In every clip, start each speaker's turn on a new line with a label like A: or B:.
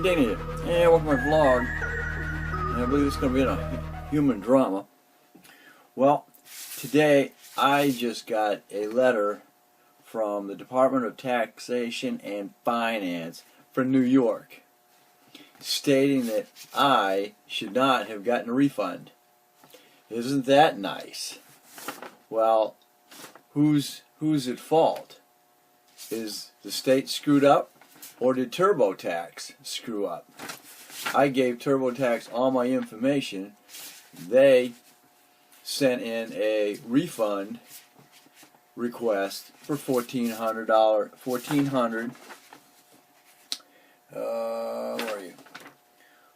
A: Dana here. Hey, welcome to my vlog. And I believe it's going to be a human drama. Well, today I just got a letter from the Department of Taxation and Finance for New York stating that I should not have gotten a refund. Isn't that nice? Well, who's at fault? Is the state screwed up, or did TurboTax screw up? I gave TurboTax all my information. They sent in a refund request for $1,400. Where are you?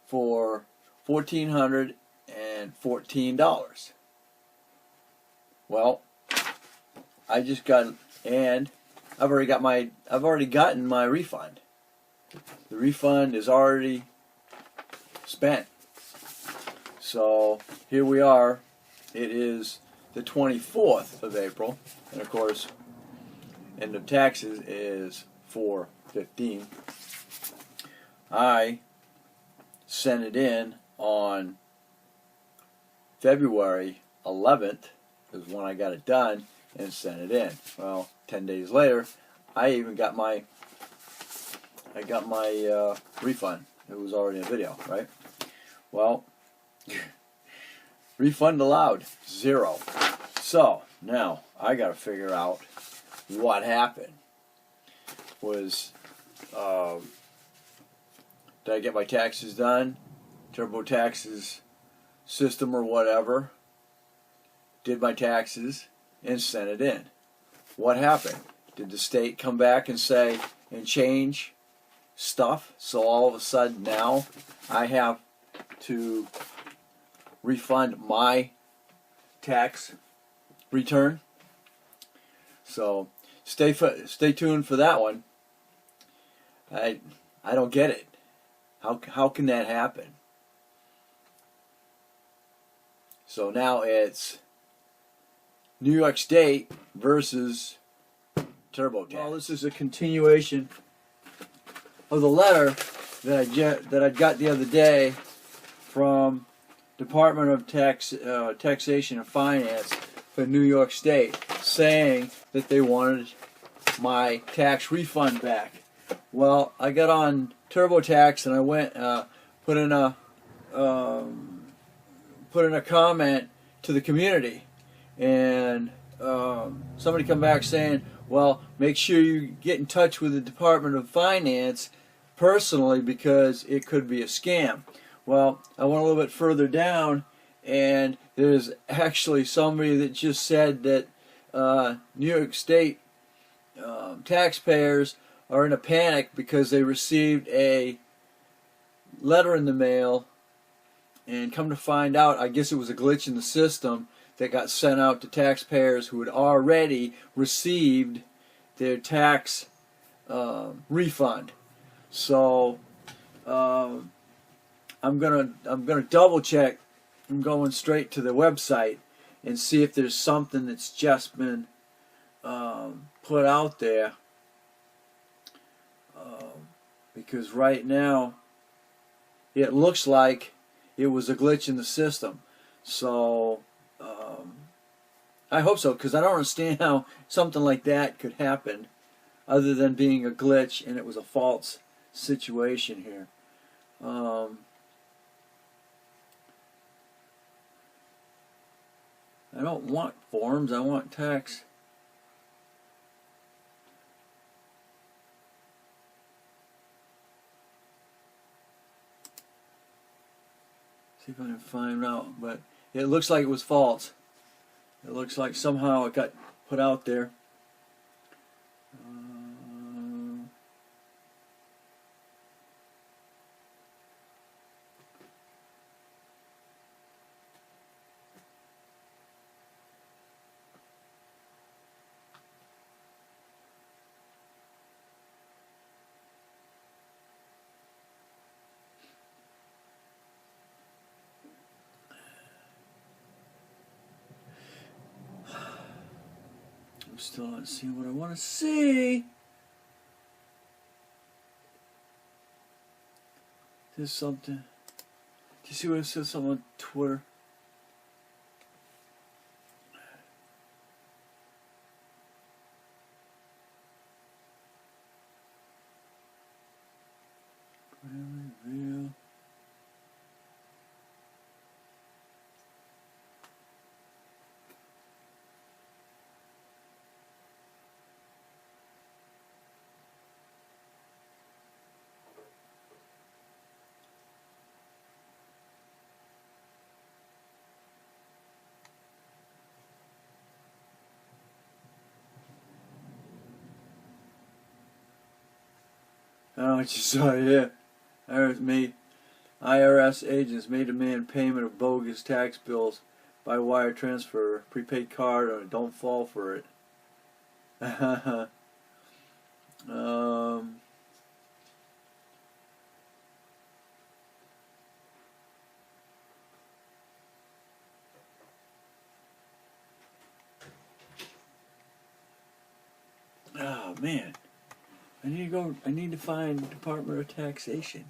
A: For $1,414. Well, I just got, and I've already gotten my refund. The refund is already spent. So here we are. It is the 24th of April, and of course, end of taxes is 4/15. I sent it in on February 11th is when I got it done and sent it in. Well, 10 days later, I even got my refund. It was already in a video, right? Well, refund allowed, 0. So now I got to figure out what happened. Was did I get my taxes done? TurboTax's system or whatever did my taxes and sent it in. What happened? Did the state come back and say and change stuff, so all of a sudden now I have to refund my tax return? So stay tuned for that one. I don't get it. How can that happen? So now it's New York State versus TurboTax. Well, this is a continuation of the letter that I got the other day from Department of Taxation and Finance for New York State, saying that they wanted my tax refund back. Well, I got on TurboTax and I went put in a comment to the community, and somebody come back saying, well, make sure you get in touch with the Department of Finance personally because it could be a scam. Well, I went a little bit further down, and there's actually somebody that just said that New York State taxpayers are in a panic because they received a letter in the mail, and come to find out, I guess it was a glitch in the system that got sent out to taxpayers who had already received their tax refund. So I'm gonna double check. I'm going straight to the website and see if there's something that's just been put out there, because right now it looks like it was a glitch in the system. So I hope so, because I don't understand how something like that could happen other than being a glitch and it was a false situation here. I don't want forms, I want tax. See if I can find out, but it looks like it was false. It looks like somehow it got put out there. I'm still not seeing what I want to see. There's something. Do you see what it says on Twitter? Real. I don't know what you saw here. IRS agents may demand payment of bogus tax bills by wire transfer, prepaid card, or don't fall for it. Oh man, I need to find Department of Taxation.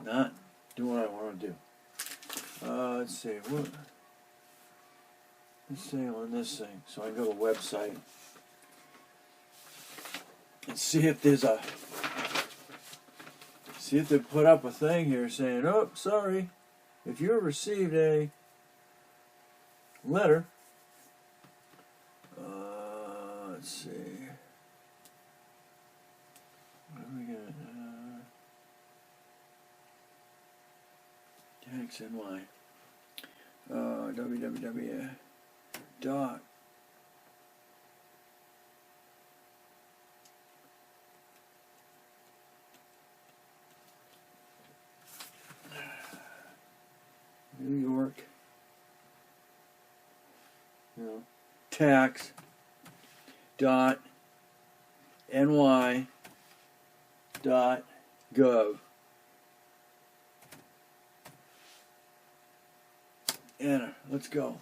A: Not doing what I want to do. Let's see what. Let's see on this thing. So I go to the website and see if there's a. See if they put up a thing here saying, "Oh, sorry, if you received a letter." Let's see. What do we got? Tax NY. www. Dot. New York. Tax. Dot. NY. Dot. Gov. Enter. Let's go.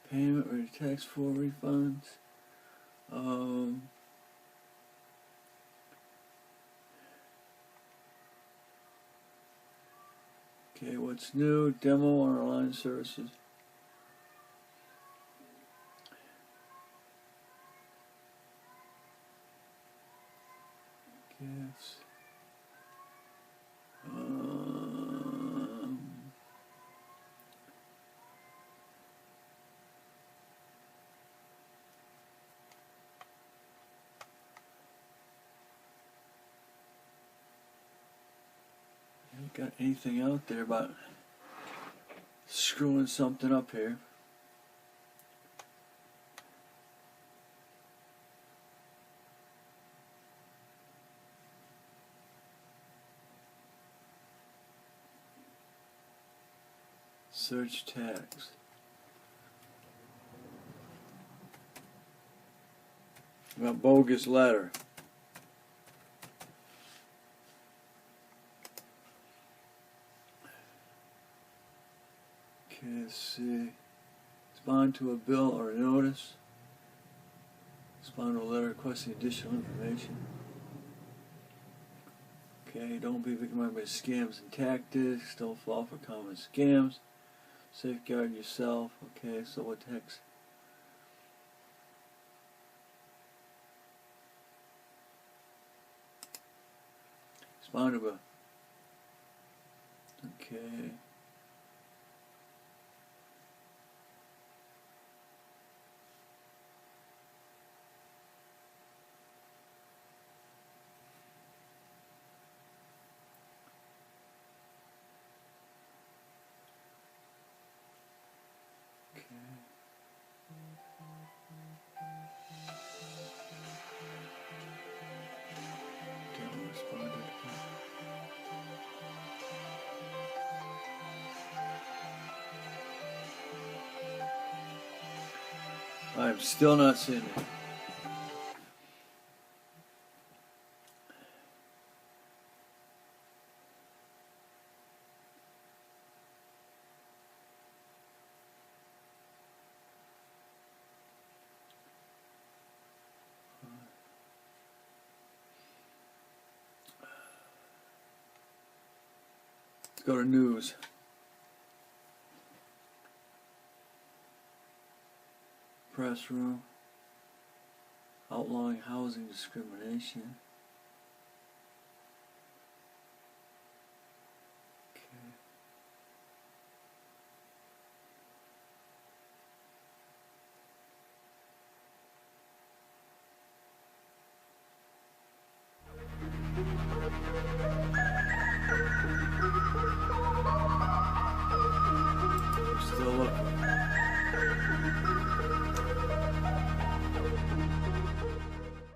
A: Payment or tax for refunds. Okay, what's new? Demo on online services. Yes. Haven't got anything out there about screwing something up here. Search tax. Got bogus letter. Okay, let's see. Respond to a bill or a notice. Respond to a letter requesting additional information. Okay, don't be victimized by scams and tactics. Don't fall for common scams. Safeguard yourself. Okay, so what text? Respond to a. Okay. I'm still not seeing it. Let's go to news. Press room. Outlawing housing discrimination.